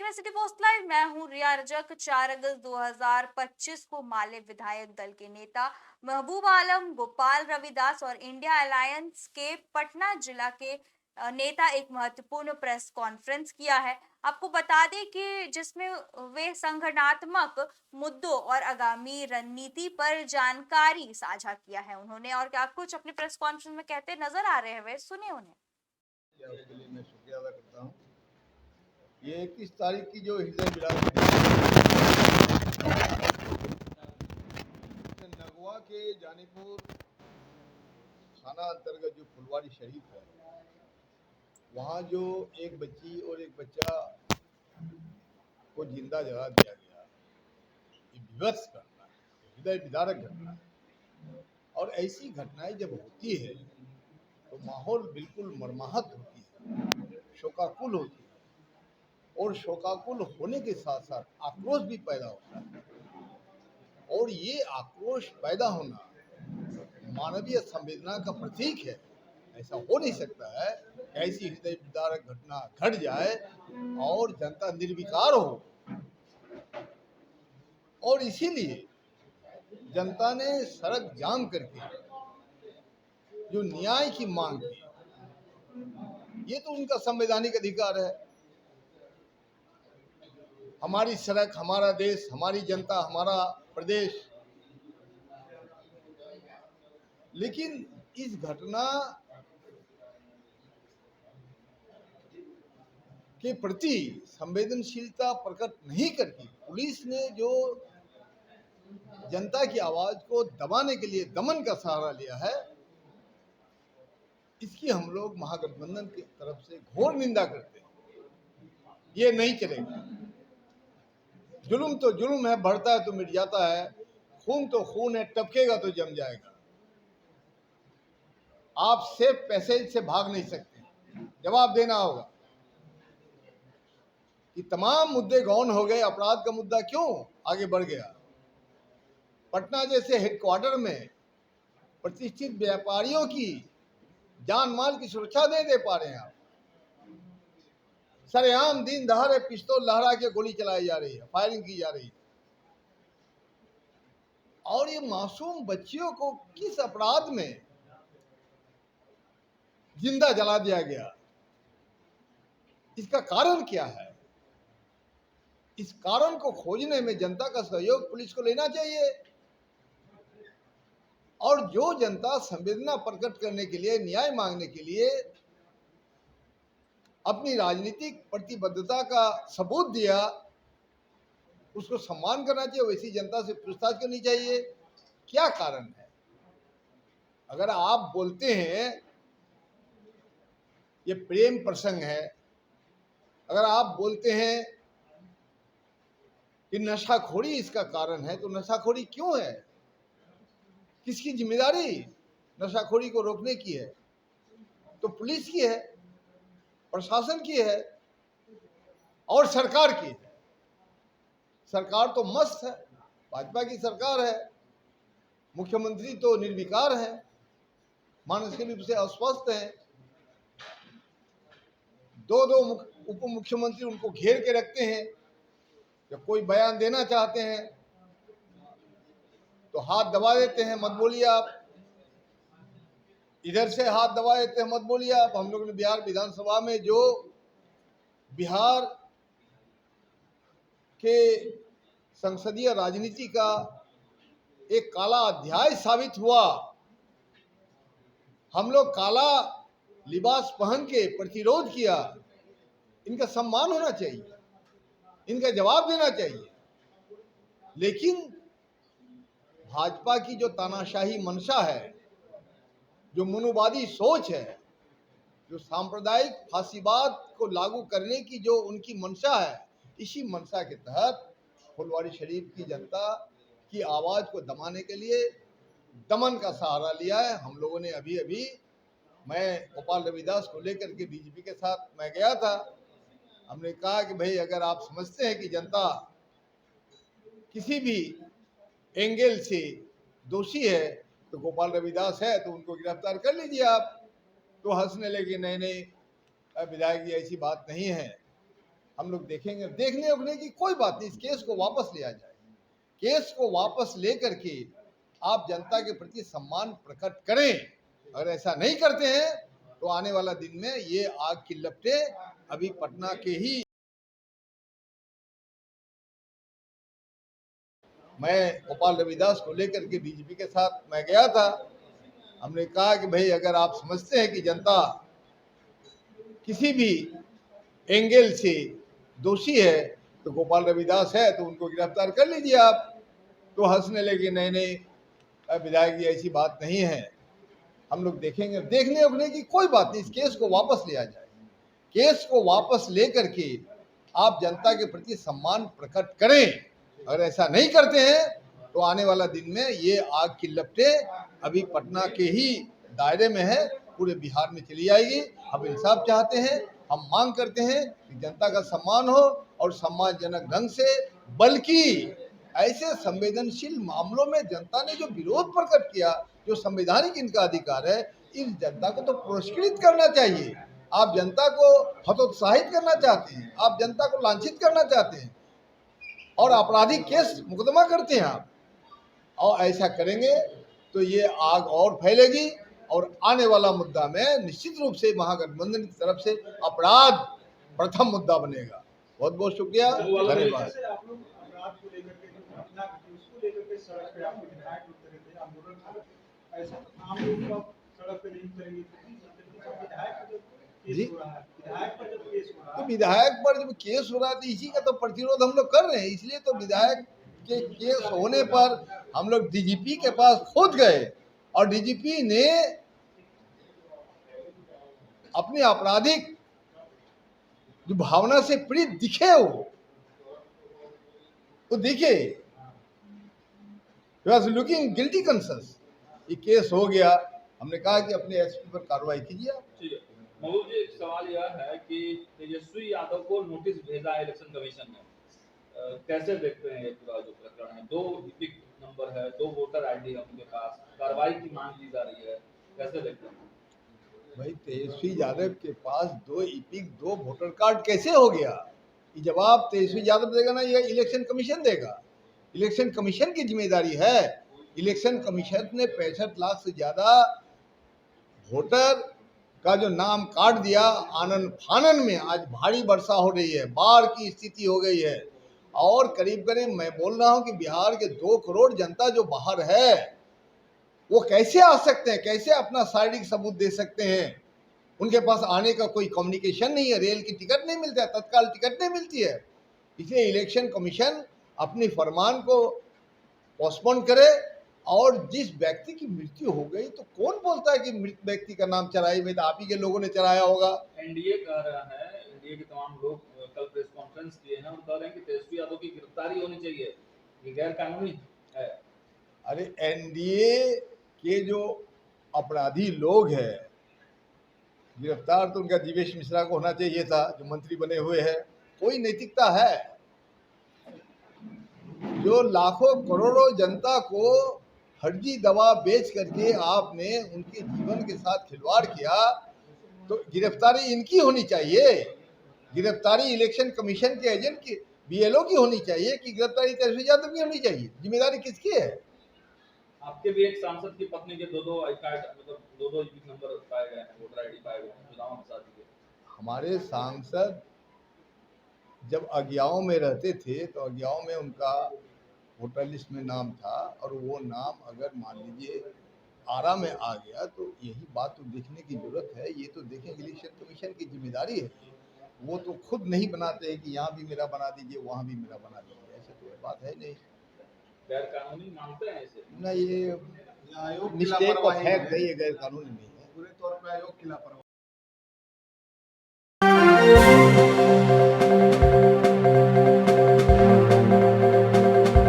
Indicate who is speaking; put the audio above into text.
Speaker 1: रहे city post live. मैं हूं रिया रजक। 4 अगस्त 2025 को माले विधायक दल के नेता महबूब आलम, गोपाल रविदास और इंडिया अलायंस के पटना जिला के नेता एक महत्वपूर्ण प्रेस कॉन्फ्रेंस किया है। आपको बता दें कि जिसमें वे संगठनात्मक मुद्दों और आगामी रणनीति पर जानकारी साझा किया है उन्होंने। और क्या कुछ अपने प्रेस कॉन्फ्रेंस में कहते नजर आ रहे हैं, वे सुने उन्हें।
Speaker 2: उसके लिए मैं शुक्रिया अदा करता हूँ। ये 21 तारीख की जो हृदय विदारक नगवा के जानीपुर थाना अंतर्गत जो फुलवारी शरीफ है, वहाँ जो एक बच्ची और एक बच्चा को जिंदा जला दिया गया, ये विवश घटना है, हृदय विदारक घटना है। और ऐसी घटनाएं जब होती है तो माहौल बिल्कुल मर्माहत होती है, शोकाकुल होती है, और शोकाकुल होने के साथ साथ आक्रोश भी पैदा होता है। और ये आक्रोश पैदा होना मानवीय संवेदना का प्रतीक है। ऐसा हो नहीं सकता है कि ऐसी हृदय विदारक घटना घट जाए और जनता निर्विकार हो। और इसीलिए जनता ने सड़क जाम करके जो न्याय की मांग की, ये तो उनका संवैधानिक अधिकार है। हमारी सड़क, हमारा देश, हमारी जनता, हमारा प्रदेश। लेकिन इस घटना के प्रति संवेदनशीलता प्रकट नहीं करती पुलिस ने जो जनता की आवाज को दबाने के लिए दमन का सहारा लिया है, इसकी हम लोग महागठबंधन की तरफ से घोर निंदा करते हैं। ये नहीं चलेगा। जुल्म तो जुल्म है, बढ़ता है तो मिट जाता है। खून तो खून है, टपकेगा तो जम जाएगा। आप सेफ पैसेज से भाग नहीं सकते, जवाब देना होगा कि तमाम मुद्दे गौन हो गए, अपराध का मुद्दा क्यों आगे बढ़ गया। पटना जैसे हेडक्वार्टर में प्रतिष्ठित व्यापारियों की जान माल की सुरक्षा नहीं दे पा रहे हैं आप। सरेआम दिन दहाड़े पिस्तौल लहरा के गोली चलाई जा रही है, फायरिंग की जा रही है। और ये मासूम बच्चियों को किस अपराध में जिंदा जला दिया गया, इसका कारण क्या है? इस कारण को खोजने में जनता का सहयोग पुलिस को लेना चाहिए। और जो जनता संवेदना प्रकट करने के लिए, न्याय मांगने के लिए अपनी राजनीतिक प्रतिबद्धता का सबूत दिया, उसको सम्मान करना चाहिए। वैसी जनता से पूछताछ करनी चाहिए, क्या कारण है। अगर आप बोलते हैं ये प्रेम प्रसंग है, अगर आप बोलते हैं कि नशाखोरी इसका कारण है, तो नशाखोरी क्यों है? किसकी जिम्मेदारी नशाखोरी को रोकने की है? तो पुलिस की है, प्रशासन की है और सरकार की है। सरकार तो मस्त है, भाजपा की सरकार है। मुख्यमंत्री तो निर्विकार है, मानसिक रूप से अस्वस्थ है। दो दो उप मुख्यमंत्री उनको घेर के रखते हैं। जब कोई बयान देना चाहते हैं तो हाथ दबा देते हैं, मत बोलिए आप। इधर से हाथ दबा देते हैं, मत बोलिए आप। हम लोग ने बिहार विधानसभा में जो बिहार के संसदीय राजनीति का एक काला अध्याय साबित हुआ, हम लोग काला लिबास पहन के प्रतिरोध किया। इनका सम्मान होना चाहिए, इनका जवाब देना चाहिए। लेकिन भाजपा की जो तानाशाही मंशा है, जो मनुवादी सोच है, जो सांप्रदायिक फांसीवाद को लागू करने की जो उनकी मंशा है, इसी मंशा के तहत फुलवारी शरीफ की जनता की आवाज को दबाने के लिए दमन का सहारा लिया है। हम लोगों ने अभी मैं गोपाल रविदास को लेकर के डीजीपी के साथ मैं गया था। हमने कहा कि भाई, अगर आप समझते हैं कि जनता किसी भी एंगल से दोषी है तो गोपाल रविदास है, तो उनको गिरफ्तार कर लीजिए आप। तो हंसने लगे, नहीं नहीं विधायक जी, ऐसी बात नहीं है। हम लोग देखेंगे। देखने उखने की कोई बात नहीं, इस केस को वापस लिया जाए। केस को वापस लेकर के आप जनता के प्रति सम्मान प्रकट करें। अगर ऐसा नहीं करते हैं तो आने वाला दिन में ये आग की लपटें अभी पटना के ही। मैं गोपाल रविदास को लेकर के डीजीपी के साथ मैं गया था। हमने कहा कि भाई अगर आप समझते हैं कि जनता किसी भी एंगल से दोषी है तो गोपाल रविदास है तो उनको गिरफ्तार कर लीजिए आप। तो हंसने लगे, नहीं नहीं विधायक जी ऐसी बात नहीं है, हम लोग देखेंगे। देखने उखने की कोई बात नहीं, इस केस को वापस लिया जाए। केस को वापस लेकर के आप जनता के प्रति सम्मान प्रकट करें। अगर ऐसा नहीं करते हैं तो आने वाला दिन में ये आग की लपटें अभी पटना के ही दायरे में है, पूरे बिहार में चली आएगी। हम इंसाफ चाहते हैं, हम मांग करते हैं कि जनता का सम्मान हो और सम्मानजनक ढंग से, बल्कि ऐसे संवेदनशील मामलों में जनता ने जो विरोध प्रकट किया, जो संवैधानिक इनका अधिकार है, इस जनता को तो पुरस्कृत करना चाहिए। आप जनता को हतोत्साहित करना चाहते हैं, आप जनता को लांछित करना चाहते हैं और आपराधिक केस मुकदमा करते हैं आप, और ऐसा करेंगे तो ये आग और फैलेगी और आने वाला मुद्दा में निश्चित रूप से महागठबंधन की तरफ से अपराध प्रथम मुद्दा बनेगा। बहुत बहुत शुक्रिया, धन्यवाद। जी, तो विधायक पर जब केस हो रहा है तो इसी का तो प्रतिरोध हम लोग कर रहे हैं। इसलिए तो विधायक के केस होने पर हम लोग डीजीपी के पास खुद गए और डीजीपी ने अपनी आपराधिक जो भावना से पीड़ित दिखे, वो दिखे, लुकिंग गिल्टी कंसर्स। ये केस हो गया, हमने कहा कि अपने एसपी पर कार्रवाई कीजिए।
Speaker 3: ठीक है महबूब जी, एक सवाल यह है कि तेजस्वी यादव को नोटिस भेजा है इलेक्शन कमीशन ने, कैसे देखते हैं ये पूरा जो प्रकरण है? 2 इपिक नंबर है, 2 वोटर आईडी है उनके पास, कार्रवाई की मांग की जा रही है, कैसे देखते हैं?
Speaker 2: भाई तेजस्वी यादव के पास 2 इपिक 2 वोटर कार्ड कैसे हो गया? ये जवाब तेजस्वी यादव देगा ना, ये इलेक्शन कमीशन देगा। इलेक्शन कमीशन की जिम्मेदारी है। इलेक्शन कमीशन ने 65 लाख से ज्यादा वोटर का जो नाम काट दिया। आनन फानन में आज भारी वर्षा हो रही है, बाढ़ की स्थिति हो गई है और करीब करीब मैं बोल रहा हूं कि बिहार के 2 करोड़ जनता जो बाहर है वो कैसे आ सकते हैं, कैसे अपना शारीरिक सबूत दे सकते हैं? उनके पास आने का कोई कम्युनिकेशन नहीं है, रेल की टिकट नहीं मिलता है, तत्काल टिकट नहीं मिलती है। इसलिए इलेक्शन कमीशन अपनी फरमान को पोस्टपोन करे। और जिस व्यक्ति की मृत्यु हो गई तो कौन बोलता है कि मृत व्यक्ति का नाम चराई में? तो आप ही के लोगों ने चराया होगा।
Speaker 3: एनडीए कह रहा है, एनडीए के तमाम लोग कल प्रेस कॉन्फ्रेंस किए हैं और कह रहे हैं कि तेजस्वी यादव की गिरफ्तारी होनी चाहिए, ये गैर कानूनी है।
Speaker 2: अरे एनडीए के जो अपराधी लोग हैं, गिरफ्तार तो उनका जीवेश मिश्रा को होना चाहिए था, जो मंत्री बने हुए हैं। कोई नैतिकता है? जो लाखों करोड़ों जनता को फर्जी दवा बेच करके आपने उनके जीवन के साथ खिलवाड़ किया, तो गिरफ्तारी इनकी होनी चाहिए। गिरफ्तारी इलेक्शन कमीशन के एजेंट की, बीएलओ की होनी चाहिए कि गिरफ्तारी तेजस्वी यादव की होनी चाहिए? जिम्मेदारी किसकी है?
Speaker 3: आपके भी एक सांसद की पत्नी के 2-2 आई कार्ड, मतलब 2-2 इपिक नंबर पाए गए हैं, वोटर आईडी पाए गए हैं चुनाव में शादी के।
Speaker 2: हमारे सांसद जब अज्ञाओं में रहते थे तो अज्ञाओं में उनका वोटर लिस्ट में नाम था, और वो नाम अगर मान लीजिए आरा में आ गया तो यही बात तो देखने की जरूरत है। ये तो देखेंगे, इलेक्शन कमीशन की जिम्मेदारी है। वो तो खुद नहीं बनाते हैं कि यहाँ भी मेरा बना दीजिए, वहाँ भी मेरा बना दीजिए, ऐसे तो बात है नहीं।
Speaker 3: गैर कानूनी मानते हैं इसे?
Speaker 2: ना, ये मिस्टेक ऑफ फैक्ट है, ये गैर कानूनी नहीं है।
Speaker 4: पूरे तौर पे आयोग की लापरवाही